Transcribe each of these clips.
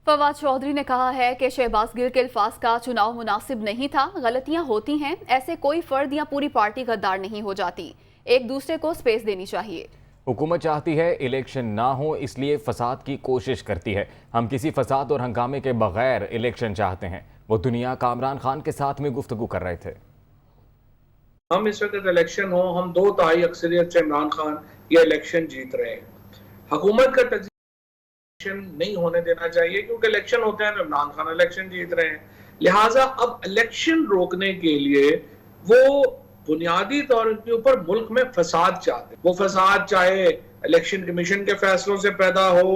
फवाद चौधरी ने कहा है कि शहबाज गिल के अल्फाज का चुनाव मुनासिब नहीं था। गलतियां होती हैं, ऐसे कोई फर्द या पूरी पार्टी गद्दार नहीं हो जाती। एक दूसरे को स्पेस देनी चाहिए। हुकूमत चाहती है इलेक्शन ना हो, इसलिए फसाद की कोशिश करती है। हम किसी फसाद और हंगामे के बगैर इलेक्शन चाहते हैं। वो दुनिया का इमरान खान के साथ में गुफ्तगू कर रहे थे। हम इस वक्त इलेक्शन हो, हम 2/3 अक्सरियत से इमरान खान ये इलेक्शन जीत रहे हैं। हुकूमत का नहीं होने देना चाहिए, क्योंकि इलेक्शन होते हैं तो इमरान खान इलेक्शन जीत रहे हैं। लिहाजा अब इलेक्शन रोकने के लिए वो बुनियादी तौर के ऊपर मुल्क में फसाद चाहते हैं। वो फसाद चाहे इलेक्शन कमीशन के फैसलों से पैदा हो,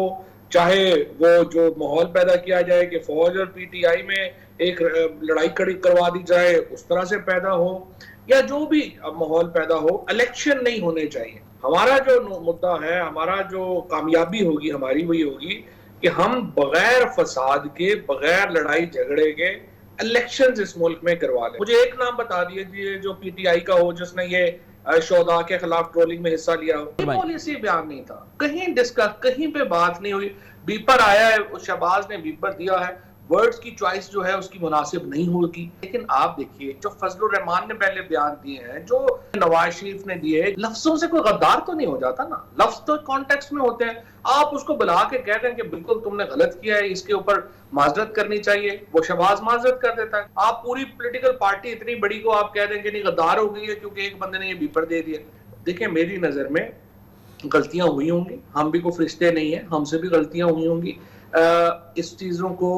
चाहे वो जो माहौल पैदा किया जाए कि फौज और पीटीआई में एक लड़ाई खड़ी करवा दी जाए, उस तरह से पैदा हो, या जो भी माहौल पैदा हो, इलेक्शन नहीं होने चाहिए। हमारा जो मुद्दा है, हमारा जो कामयाबी होगी हमारी, वही होगी कि हम बगैर फसाद के, बगैर लड़ाई झगड़े के इलेक्शंस इस मुल्क में करवा लें। मुझे एक नाम बता दीजिए जो पीटीआई का हो, जिसने ये शोधा के खिलाफ ट्रोलिंग में हिस्सा लिया हो। पॉलिसी बयान नहीं था, कहीं डिस्कस, कहीं पे बात नहीं हुई। बीपर आया है, शहबाज ने बीपर दिया है, वर्ड्स की चॉइस जो है उसकी मुनासिब नहीं होगी। लेकिन आप देखिए जो फजलुर रहमान ने पहले बयान दिए हैं, जो नवाज शरीफ ने दिए, लफ्जों से कोई गद्दार तो नहीं हो जाता ना। लफ्ज तो कॉन्टेक्स्ट में होते हैं। आप उसको बुला के कह रहे हैं कि बिल्कुल तुमने गलत किया है, इसके ऊपर माजरत करनी चाहिए, वो शहबाज माजरत कर देता है। आप पूरी पॉलिटिकल पार्टी इतनी बड़ी को आप कह देंगे नहीं गद्दार हो गई है क्योंकि एक बंदे ने ये बीपर दे दिया। देखिए मेरी नजर में गलतियां हुई होंगी, हम भी कोई फरिश्ते नहीं है, हमसे भी गलतियां हुई होंगी। इस चीजों को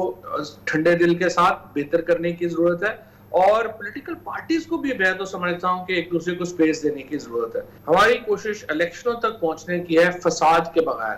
ठंडे दिल के साथ बेहतर करने की जरूरत है, और पॉलिटिकल पार्टीज को भी मैं तो समझता हूं कि एक दूसरे को स्पेस देने की जरूरत है। हमारी कोशिश इलेक्शनों तक पहुंचने की है, फसाद के बगैर।